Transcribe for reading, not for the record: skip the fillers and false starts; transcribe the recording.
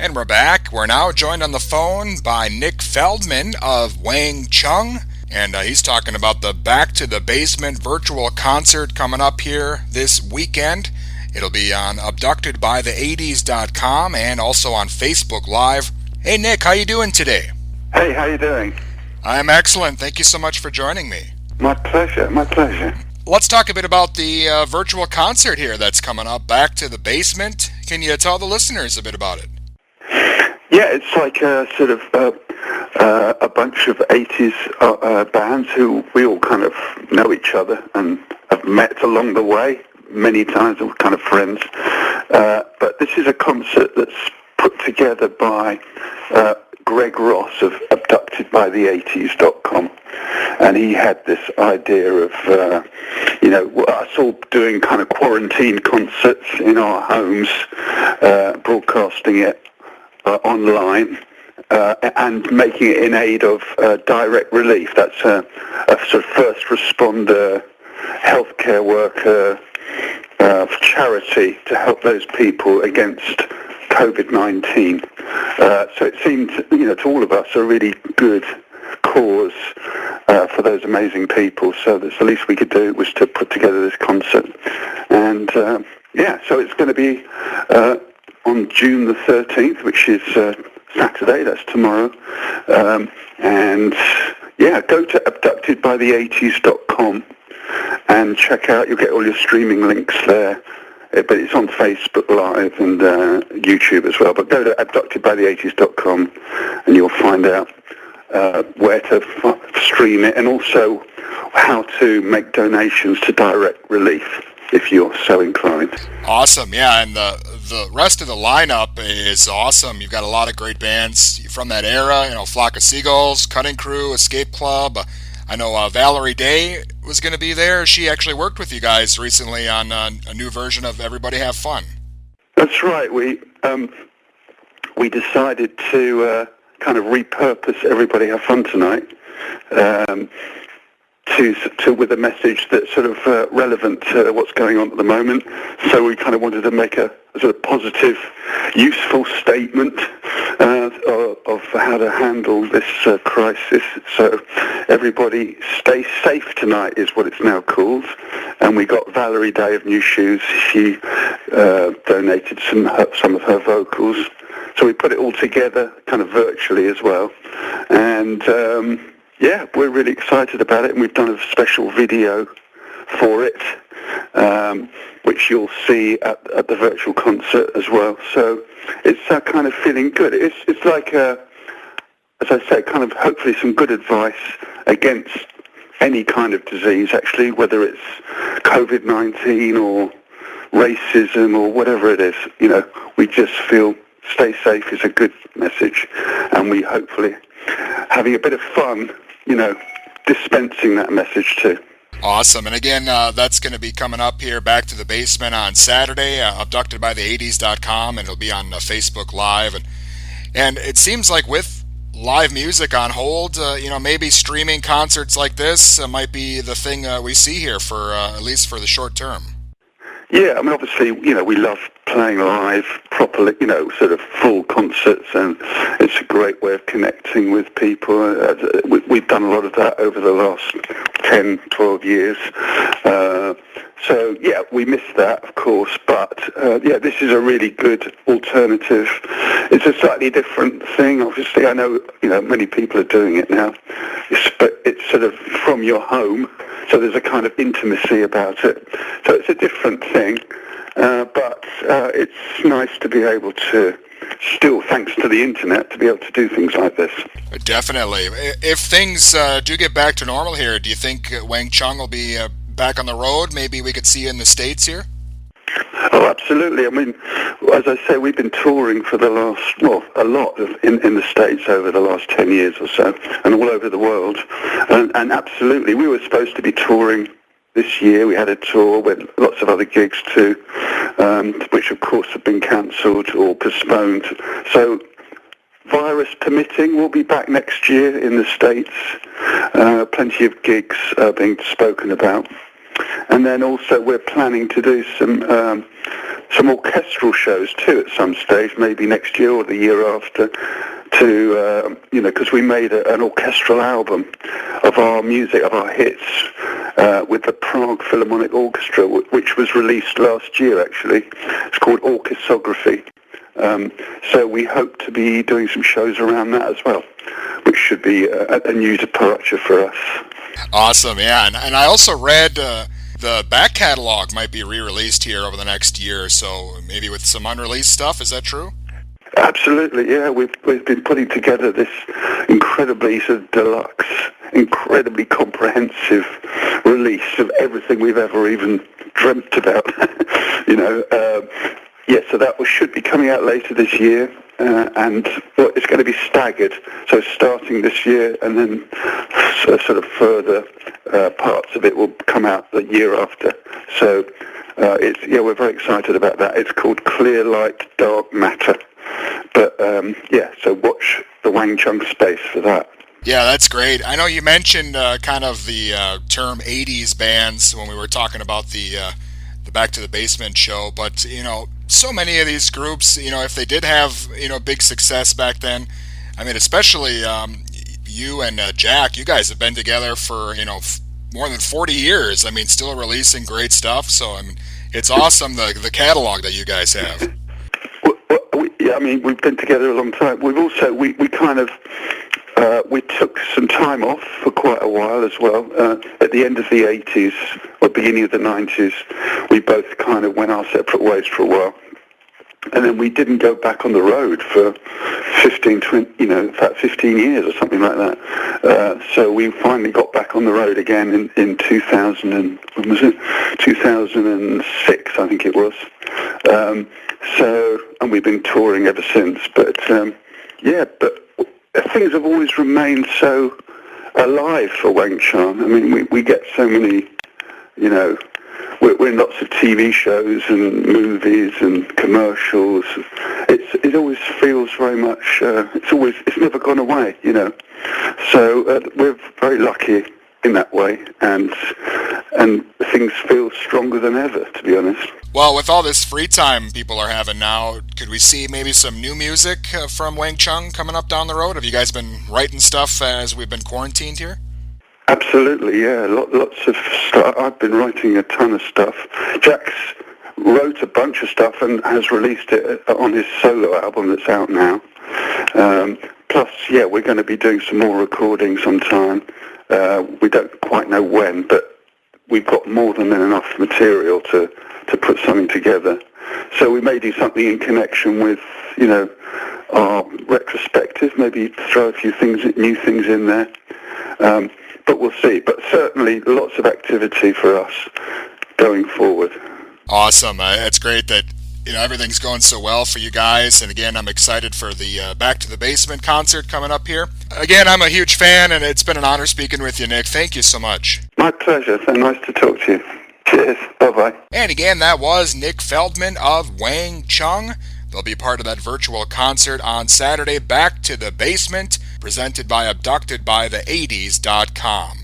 And we're back. We're now joined on the phone by Nick Feldman of Wang Chung, and he's talking about the Back to the Basement virtual concert coming up here this weekend. It'll be on abductedbythe80s.com and also on Facebook Live. Hey Nick, how you doing today? Hey, how you doing? I'm excellent. Thank you so much for joining me. My pleasure, my pleasure. Let's talk a bit about the virtual concert here that's coming up, Back to the Basement. Can you tell the listeners a bit about it? Yeah, it's like a bunch of 80s bands who we all kind of know each other and have met along the way many times, and we're kind of friends. But this is a concert that's put together by Greg Ross of abductedbythe80s.com. And he had this idea of, us all doing kind of quarantine concerts in our homes, broadcasting it online, and making it in aid of direct relief. That's a sort of first responder, healthcare worker charity to help those people against COVID-19. So it seemed, to all of us, a really good cause for those amazing people. So that's the least we could do was to put together this concert. And so it's going to be on June the 13th, which is Saturday, that's tomorrow. Go to abductedbythe80s.com and check out, you'll get all your streaming links there. But it's on Facebook Live and YouTube as well. But go to abductedbythe80s.com and you'll find out where to stream it, and also how to make donations to direct relief if you're so inclined. Awesome, yeah, and the rest of the lineup is awesome. You've got a lot of great bands from that era, Flock of Seagulls, Cutting Crew, Escape Club. I know Valerie Day was going to be there. She actually worked with you guys recently on a new version of Everybody Have Fun. That's right. We decided to kind of repurpose Everybody Have Fun Tonight to with a message that's sort of relevant to what's going on at the moment. So we kind of wanted to make a sort of positive, useful statement of how to handle this crisis. So everybody stay safe tonight is what it's now called. And we got Valerie Day of New Shoes. She donated some of her vocals. So we put it all together kind of virtually as well. And we're really excited about it. And we've done a special video for it, which you'll see at the virtual concert as well. So it's kind of feeling good. It's like, as I say, kind of hopefully some good advice against any kind of disease, actually, whether it's COVID-19 or racism or whatever it is. We just feel stay safe is a good message, and we hopefully having a bit of fun, dispensing that message too. Awesome. And again, that's going to be coming up here, Back to the Basement, on Saturday, abductedbythe80s.com, and it'll be on Facebook Live. And it seems like with live music on hold, maybe streaming concerts like this might be the thing we see here for at least for the short term. Yeah, I mean, obviously, we love playing live properly, sort of full concerts, and it's a great way of connecting with people. We've done a lot of that over the last 10, 12 years. We miss that, of course, but this is a really good alternative. It's a slightly different thing, obviously. I know, many people are doing it now, but it's sort of from your home, so there's a kind of intimacy about it. So it's a different thing, but it's nice to be able to still, thanks to the internet, to be able to do things like this. Definitely. If things do get back to normal here, do you think Wang Chung will be back on the road? Maybe we could see you in the States here? Oh, absolutely. I mean, as I say, we've been touring for a lot in the States over the last 10 years or so, and all over the world. And absolutely, we were supposed to be touring this year. We had a tour with lots of other gigs too, which of course have been cancelled or postponed. So, virus permitting, we'll be back next year in the States. Plenty of gigs being spoken about. And then also we're planning to do some some orchestral shows too at some stage, maybe next year or the year after, to, because we made an orchestral album of our music, of our hits, with the Prague Philharmonic Orchestra, which was released last year, actually. It's called Orchesography. So we hope to be doing some shows around that as well, which should be a new departure for us. Awesome, yeah. And I also read the back catalog might be re-released here over the next year or so, maybe with some unreleased stuff. Is that true? Absolutely, yeah. We've been putting together this incredibly sort of deluxe, incredibly comprehensive release of everything we've ever even dreamt about. So that should be coming out later this year, and it's going to be staggered. So starting this year, and then sort of further parts of it will come out the year after. So we're very excited about that. It's called Clear Light, Dark Matter. But so watch the Wang Chung space for that. Yeah, that's great. I know you mentioned kind of the term 80s bands when we were talking about the Back to the Basement show, but so many of these groups, if they did have big success back then, I mean, especially you and Jack, you guys have been together for more than 40 years. I mean, still releasing great stuff. So I mean, it's awesome the catalog that you guys have. We've been together a long time. We've also we kind of we took some time off for quite a while as well. At the end of the 80s or beginning of the 90s, we both kind of went our separate ways for a while. And then we didn't go back on the road for 15 years or something like that. So we finally got back on the road again in 2000 and, when was it? 2006, I think it was. And we've been touring ever since. But things have always remained so alive for Wang Chung. I mean, we get so many, we're in lots of TV shows and movies and commercials. It always feels very much, it's never gone away, So we're very lucky in that way, and things feel stronger than ever, to be honest. Well, with all this free time people are having now, could we see maybe some new music from Wang Chung coming up down the road? Have you guys been writing stuff as we've been quarantined here? Absolutely, yeah. Lots of stuff. I've been writing a ton of stuff. Jack's wrote a bunch of stuff and has released it on his solo album that's out now. Plus, we're going to be doing some more recording sometime. We don't quite know when, but we've got more than enough material to put something together. So we may do something in connection with, our retrospective, maybe throw a few new things in there. But we'll see. But certainly lots of activity for us going forward. Awesome. It's great that everything's going so well for you guys. And again, I'm excited for the Back to the Basement concert coming up here. Again, I'm a huge fan, and it's been an honor speaking with you, Nick. Thank you so much. My pleasure. So nice to talk to you. Cheers. Bye-bye. And again, that was Nick Feldman of Wang Chung. They'll be part of that virtual concert on Saturday, Back to the Basement, presented by abductedbythe80s.com.